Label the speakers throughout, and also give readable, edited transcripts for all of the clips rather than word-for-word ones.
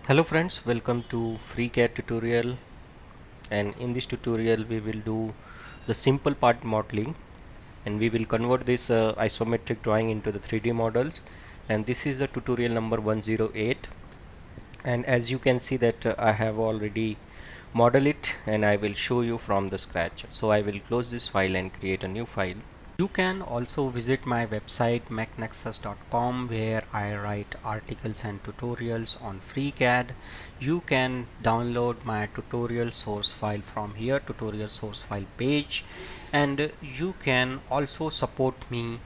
Speaker 1: Hello friends, welcome to FreeCAD tutorial, and in this tutorial we will do the simple part modeling, and we will convert this isometric drawing into the 3D models. And this is the tutorial number 108, and as you can see that I have already modeled it and I will show you from the scratch. So I will close this file and create a new file. You can also visit my website mechnexus.com, where I write articles and tutorials on FreeCAD. You can download my tutorial source file from here, tutorial source file page, and you can also support me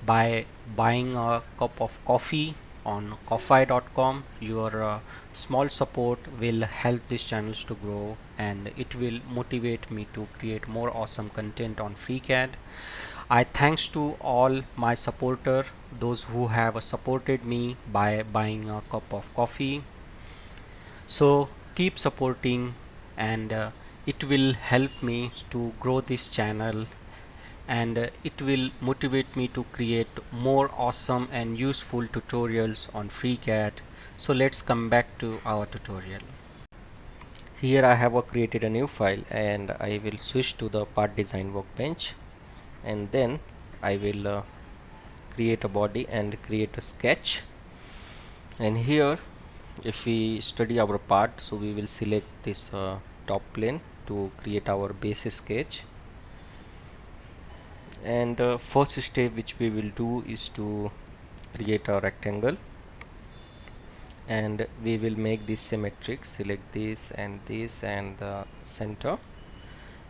Speaker 1: by buying a cup of coffee on ko-fi.com. Your small support will help these channels to grow, and it will motivate me to create more awesome content on FreeCAD. I thanks to all my supporter, those who have supported me by buying a cup of coffee. So keep supporting, and it will help me to grow this channel, and it will motivate me to create more awesome and useful tutorials on FreeCAD. So let's come back to our tutorial. Here I have created a new file, and I will switch to the part design workbench, and then I will create a body and create a sketch. And here, if we study our part, so we will select this top plane to create our base sketch. And first step which we will do is to create a rectangle, and we will make this symmetric. Select this and the center,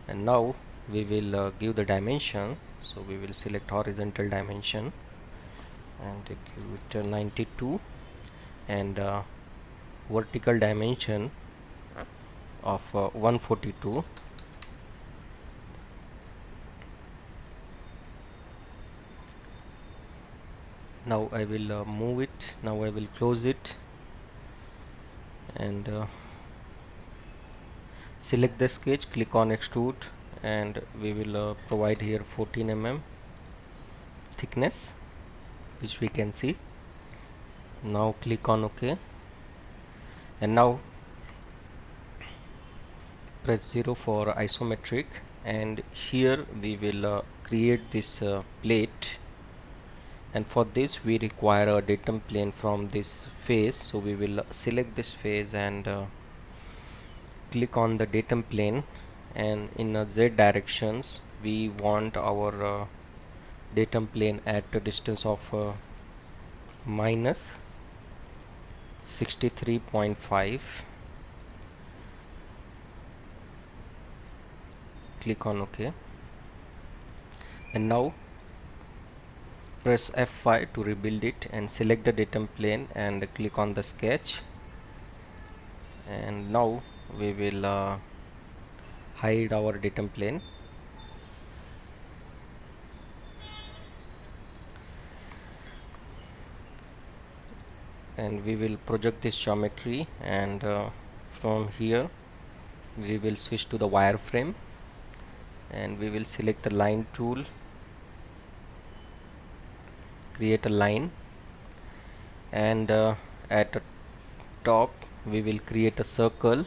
Speaker 1: and now we will give the dimension. So we will select horizontal dimension and give it 92, and vertical dimension of 142. Now I will move it. Now I will close it, and select the sketch, click on extrude, and we will provide here 14 mm thickness, which we can see. Now click on OK, and now press 0 for isometric, and here we will create this plate, and for this we require a datum plane from this face. So we will select this face and click on the datum plane, and in Z directions we want our datum plane at a distance of minus 63.5. Click on OK, and now press F5 to rebuild it, and select the datum plane and click on the sketch. And now we will hide our datum plane, and we will project this geometry, and from here we will switch to the wireframe, and we will select the line tool, create a line, and at the top we will create a circle,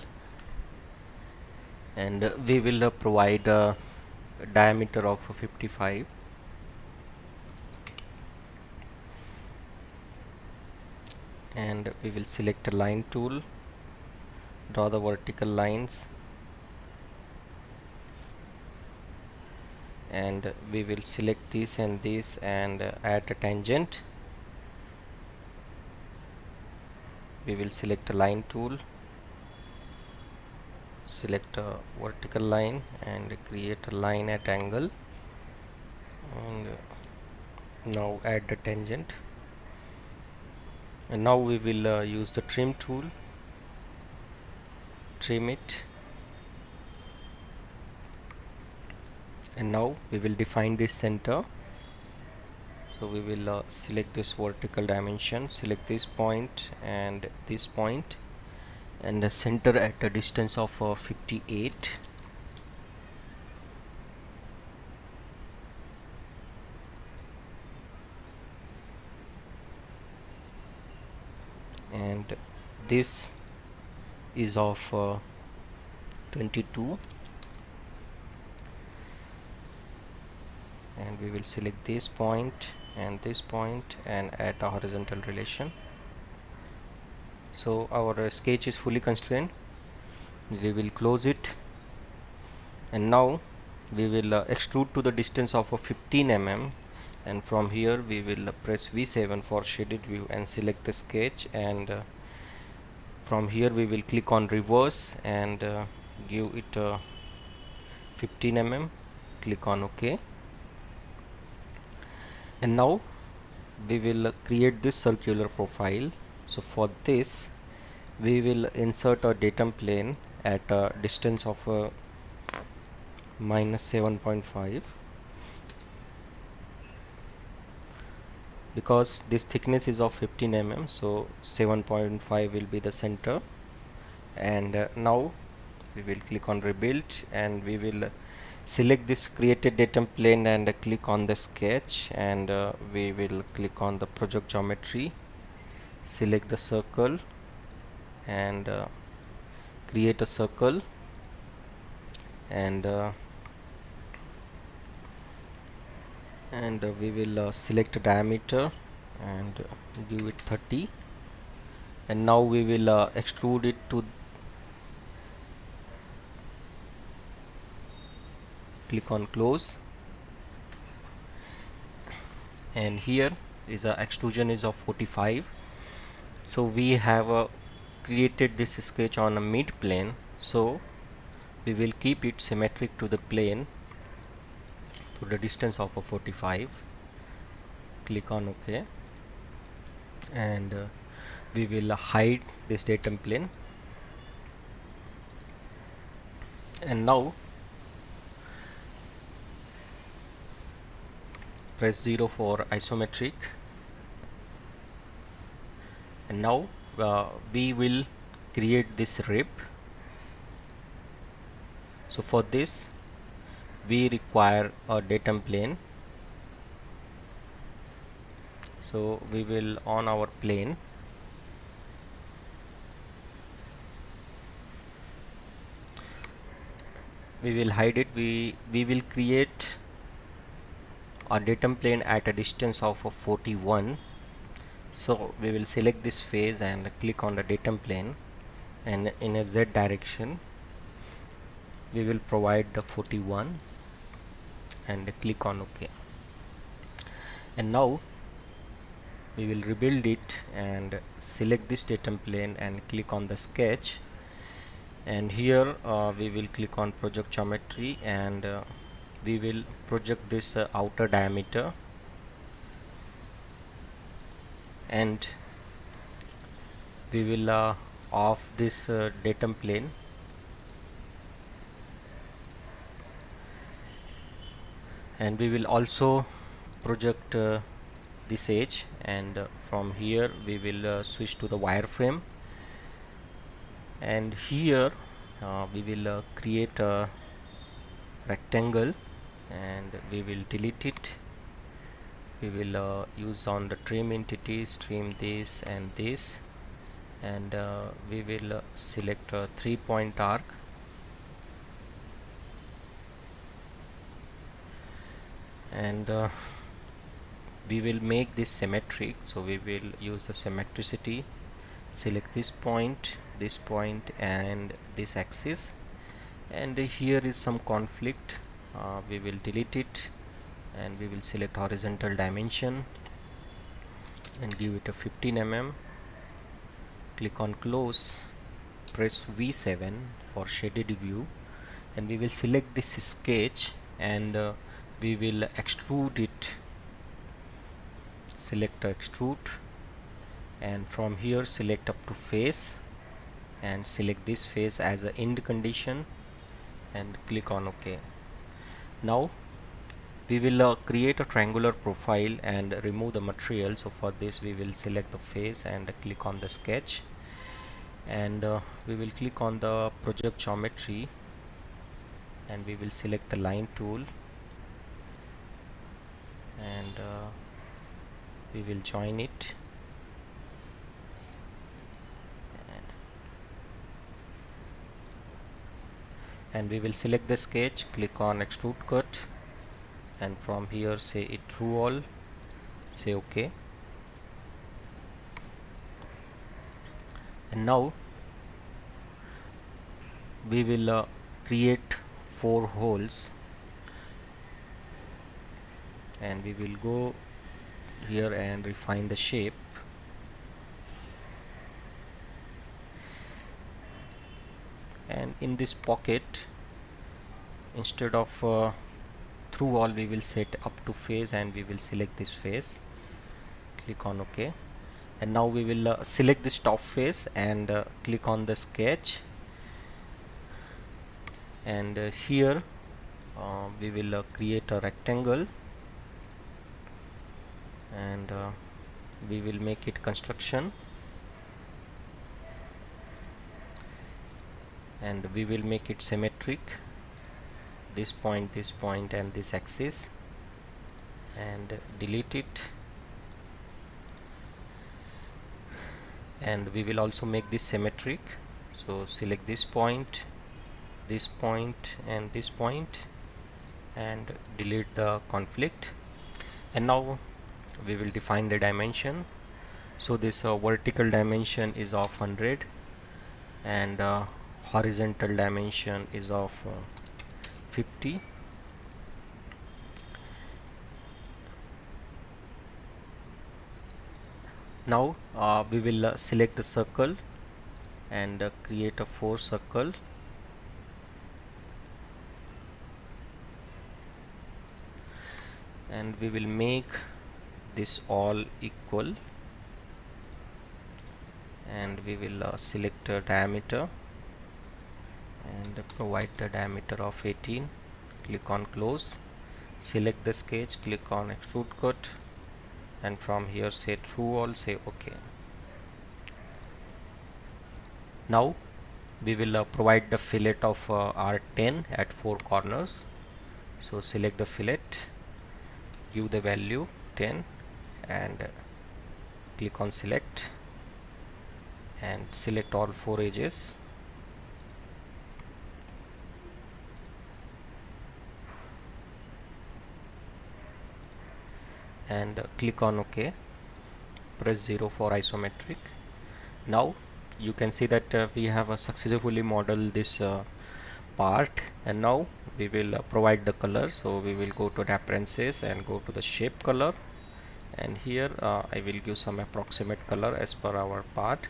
Speaker 1: and we will provide a diameter of 55, and we will select a line tool, draw the vertical lines, and we will select this and this, and add a tangent. We will select a line tool, select a vertical line, and create a line at angle, and now add the tangent. And now we will use the trim tool, trim it, and now we will define this center. So we will select this vertical dimension, select this point and this point, and the center at a distance of 58. And this is of 22, and we will select this point and add a horizontal relation. So our sketch is fully constrained. We will close it, and now we will extrude to the distance of 15 mm, and from here we will press V7 for shaded view and select the sketch, and from here we will click on reverse and give it 15 mm, click on OK, and now we will create this circular profile. So for this we will insert a datum plane at a distance of -7.5, because this thickness is of 15 mm, so 7.5 will be the center. And now we will click on rebuild, and we will select this created datum plane and click on the sketch, and we will click on the project geometry, select the circle and create a circle, and we will select a diameter and give it 30, and now we will extrude it to, click on close, and here is a extrusion is of 45. So we have created this sketch on a mid plane, so we will keep it symmetric to the plane to the distance of 45, click on OK, and we will hide this datum plane, and now press 0 for isometric, and now we will create this rib. So for this we require a datum plane, so we will on our plane, we will hide it, we will create a datum plane at a distance of 41. So we will select this face and click on the datum plane, and in a Z direction we will provide the 41 and click on OK, and now we will rebuild it and select this datum plane and click on the sketch, and here we will click on project geometry, and we will project this outer diameter, and we will off this datum plane, and we will also project this edge, and from here we will switch to the wireframe, and here we will create a rectangle, and we will delete it. We will use on the trim entities, trim this and this, and we will select a 3-point arc, and we will make this symmetric, so we will use the symmetricity, select this point, and this axis, and here is some conflict, we will delete it, and we will select horizontal dimension and give it a 15 mm, click on close, press V7 for shaded view, and we will select this sketch, and we will extrude it, select extrude, and from here select up to face and select this face as a end condition and click on OK. Now we will create a triangular profile and remove the material. So for this we will select the face and click on the sketch, and we will click on the project geometry, and we will select the line tool, and we will join it, and we will select the sketch, click on extrude cut, and from here say it through all, say OK. And now we will create 4 holes, and we will go here and refine the shape. And in this pocket, instead of through all, we will set up to face, and we will select this face, click on OK. And now we will select this top face and click on the sketch, and here we will create a rectangle, and we will make it construction, and we will make it symmetric, this point and this axis, and delete it. And we will also make this symmetric, so select this point and this point, and delete the conflict. And now we will define the dimension. So this vertical dimension is of 100, and horizontal dimension is of 50. Now we will select the circle and create a 4 circle, and we will make this all equal, and we will select a diameter and provide the diameter of 18. Click on close, select the sketch, click on extrude cut, and from here say through all, say OK. Now we will provide the fillet of R10 at 4 corners. So select the fillet, give the value 10, and click on select, and select all 4 edges, and click on OK. Press 0 for isometric. Now you can see that we have successfully modeled this part, and now we will provide the color. So we will go to the preferences and go to the shape color, and here I will give some approximate color as per our part.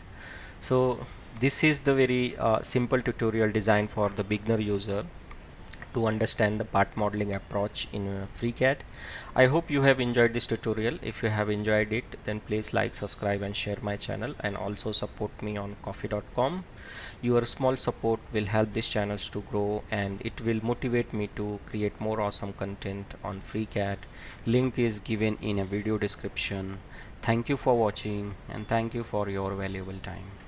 Speaker 1: So this is the very simple tutorial designed for the beginner user to understand the part modeling approach in FreeCAD. I hope you have enjoyed this tutorial. If you have enjoyed it, then please like, subscribe and share my channel, and also support me on coffee.com. Your small support will help this channels to grow, and it will motivate me to create more awesome content on FreeCAD. Link is given in a video description. Thank you for watching, and thank you for your valuable time.